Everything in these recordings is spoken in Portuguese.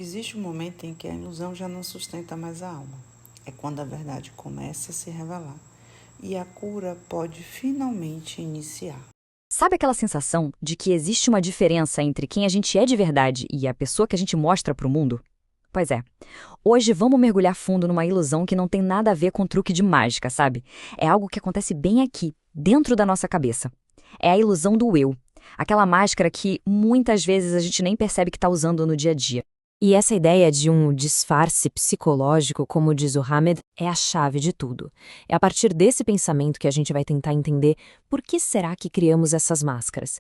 Existe um momento em que a ilusão já não sustenta mais a alma. É quando a verdade começa a se revelar e a cura pode finalmente iniciar. Sabe aquela sensação de que existe uma diferença entre quem a gente é de verdade e a pessoa que a gente mostra para o mundo? Pois é. Hoje vamos mergulhar fundo numa ilusão que não tem nada a ver com truque de mágica, sabe? É algo que acontece bem aqui, dentro da nossa cabeça. É a ilusão do eu. Aquela máscara que muitas vezes a gente nem percebe que está usando no dia a dia. E essa ideia de um disfarce psicológico, como diz o Hamed, é a chave de tudo. É a partir desse pensamento que a gente vai tentar entender por que será que criamos essas máscaras.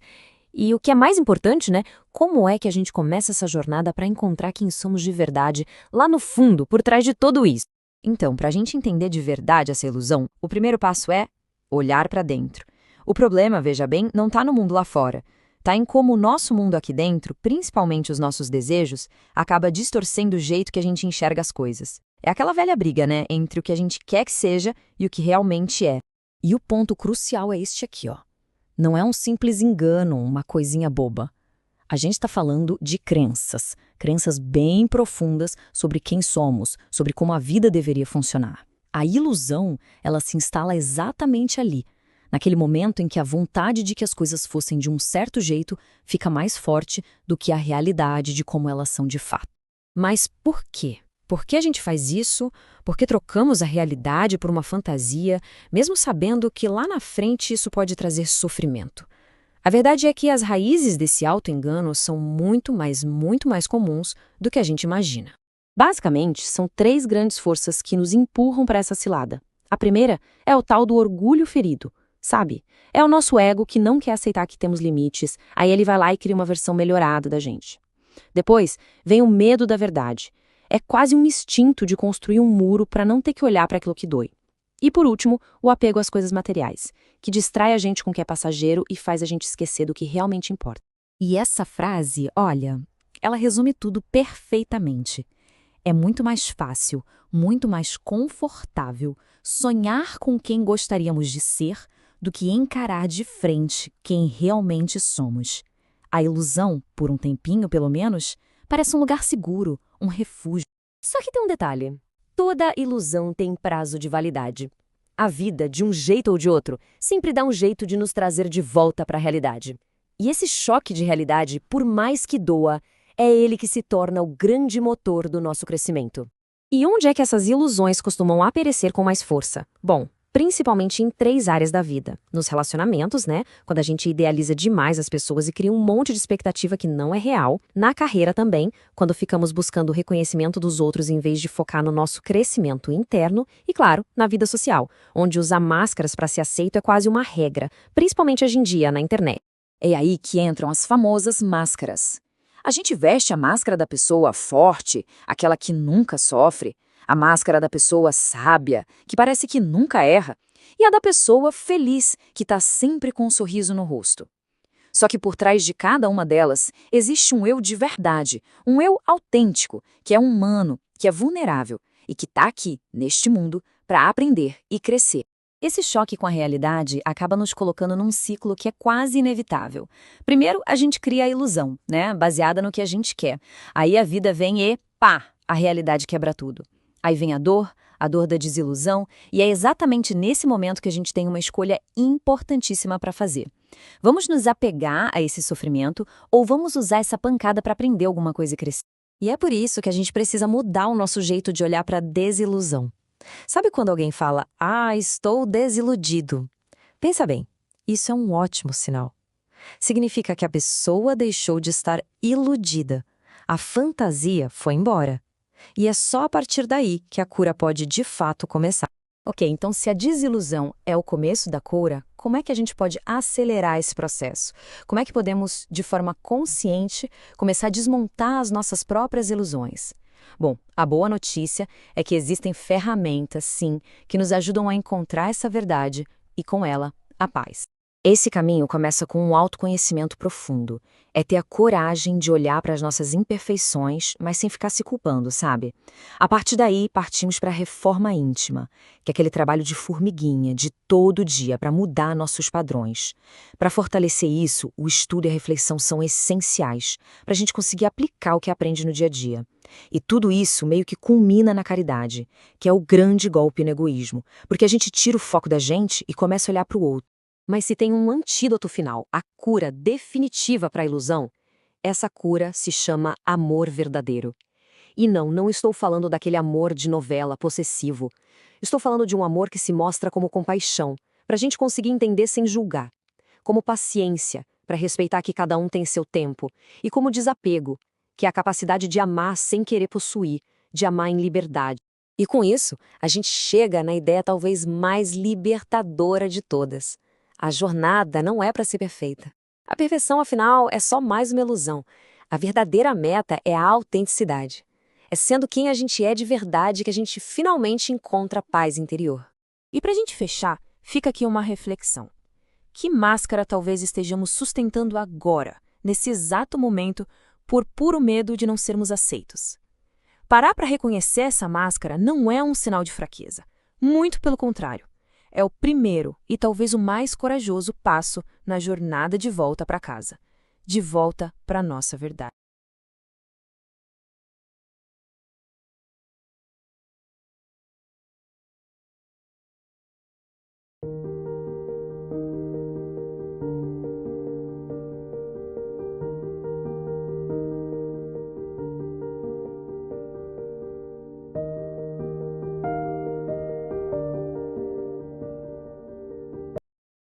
E o que é mais importante, né? Como é que a gente começa essa jornada para encontrar quem somos de verdade, lá no fundo, por trás de tudo isso? Então, para a gente entender de verdade essa ilusão, o primeiro passo é olhar para dentro. O problema, veja bem, não está no mundo lá fora. Está em como o nosso mundo aqui dentro, principalmente os nossos desejos, acaba distorcendo o jeito que a gente enxerga as coisas. É aquela velha briga, né, entre o que a gente quer que seja e o que realmente é. E o ponto crucial é este aqui, ó. Não é um simples engano, uma coisinha boba. A gente está falando de crenças, crenças bem profundas sobre quem somos, sobre como a vida deveria funcionar. A ilusão, ela se instala exatamente ali, naquele momento em que a vontade de que as coisas fossem de um certo jeito fica mais forte do que a realidade de como elas são de fato. Mas por quê? Por que a gente faz isso? Por que trocamos a realidade por uma fantasia, mesmo sabendo que lá na frente isso pode trazer sofrimento? A verdade é que as raízes desse auto-engano são muito mais comuns do que a gente imagina. Basicamente, são três grandes forças que nos empurram para essa cilada. A primeira é o tal do orgulho ferido. Sabe? É o nosso ego que não quer aceitar que temos limites, aí ele vai lá e cria uma versão melhorada da gente. Depois, vem o medo da verdade. É quase um instinto de construir um muro para não ter que olhar para aquilo que dói. E por último, o apego às coisas materiais, que distrai a gente com o que é passageiro e faz a gente esquecer do que realmente importa. E essa frase, olha, ela resume tudo perfeitamente. É muito mais fácil, muito mais confortável sonhar com quem gostaríamos de ser do que encarar de frente quem realmente somos. A ilusão, por um tempinho pelo menos, parece um lugar seguro, um refúgio. Só que tem um detalhe. Toda ilusão tem prazo de validade. A vida, de um jeito ou de outro, sempre dá um jeito de nos trazer de volta para a realidade. E esse choque de realidade, por mais que doa, é ele que se torna o grande motor do nosso crescimento. E onde é que essas ilusões costumam aparecer com mais força? Bom, principalmente em três áreas da vida. Nos relacionamentos, né? Quando a gente idealiza demais as pessoas e cria um monte de expectativa que não é real. Na carreira também, quando ficamos buscando o reconhecimento dos outros em vez de focar no nosso crescimento interno. E, claro, na vida social, onde usar máscaras para ser aceito é quase uma regra, principalmente hoje em dia, na internet. É aí que entram as famosas máscaras. A gente veste a máscara da pessoa forte, aquela que nunca sofre, a máscara da pessoa sábia, que parece que nunca erra, e a da pessoa feliz, que está sempre com um sorriso no rosto. Só que por trás de cada uma delas existe um eu de verdade, um eu autêntico, que é humano, que é vulnerável e que está aqui, neste mundo, para aprender e crescer. Esse choque com a realidade acaba nos colocando num ciclo que é quase inevitável. Primeiro, a gente cria a ilusão, né, baseada no que a gente quer. Aí a vida vem e, pá, a realidade quebra tudo. Aí vem a dor da desilusão, e é exatamente nesse momento que a gente tem uma escolha importantíssima para fazer. Vamos nos apegar a esse sofrimento ou vamos usar essa pancada para aprender alguma coisa e crescer? E é por isso que a gente precisa mudar o nosso jeito de olhar para a desilusão. Sabe quando alguém fala, estou desiludido? Pensa bem, isso é um ótimo sinal. Significa que a pessoa deixou de estar iludida. A fantasia foi embora. E é só a partir daí que a cura pode de fato começar. Ok, então se a desilusão é o começo da cura, como é que a gente pode acelerar esse processo? Como é que podemos, de forma consciente, começar a desmontar as nossas próprias ilusões? Bom, a boa notícia é que existem ferramentas, sim, que nos ajudam a encontrar essa verdade e, com ela, a paz. Esse caminho começa com um autoconhecimento profundo. É ter a coragem de olhar para as nossas imperfeições, mas sem ficar se culpando, sabe? A partir daí, partimos para a reforma íntima, que é aquele trabalho de formiguinha, de todo dia, para mudar nossos padrões. Para fortalecer isso, o estudo e a reflexão são essenciais, para a gente conseguir aplicar o que aprende no dia a dia. E tudo isso meio que culmina na caridade, que é o grande golpe no egoísmo, porque a gente tira o foco da gente e começa a olhar para o outro. Mas se tem um antídoto final, a cura definitiva para a ilusão, essa cura se chama amor verdadeiro. E não estou falando daquele amor de novela possessivo. Estou falando de um amor que se mostra como compaixão, para a gente conseguir entender sem julgar. Como paciência, para respeitar que cada um tem seu tempo. E como desapego, que é a capacidade de amar sem querer possuir, de amar em liberdade. E com isso, a gente chega na ideia talvez mais libertadora de todas. A jornada não é para ser perfeita. A perfeição, afinal, é só mais uma ilusão. A verdadeira meta é a autenticidade. É sendo quem a gente é de verdade que a gente finalmente encontra a paz interior. E para a gente fechar, fica aqui uma reflexão. Que máscara talvez estejamos sustentando agora, nesse exato momento, por puro medo de não sermos aceitos? Parar para reconhecer essa máscara não é um sinal de fraqueza. Muito pelo contrário. É o primeiro e talvez o mais corajoso passo na jornada de volta para casa. De volta para a nossa verdade.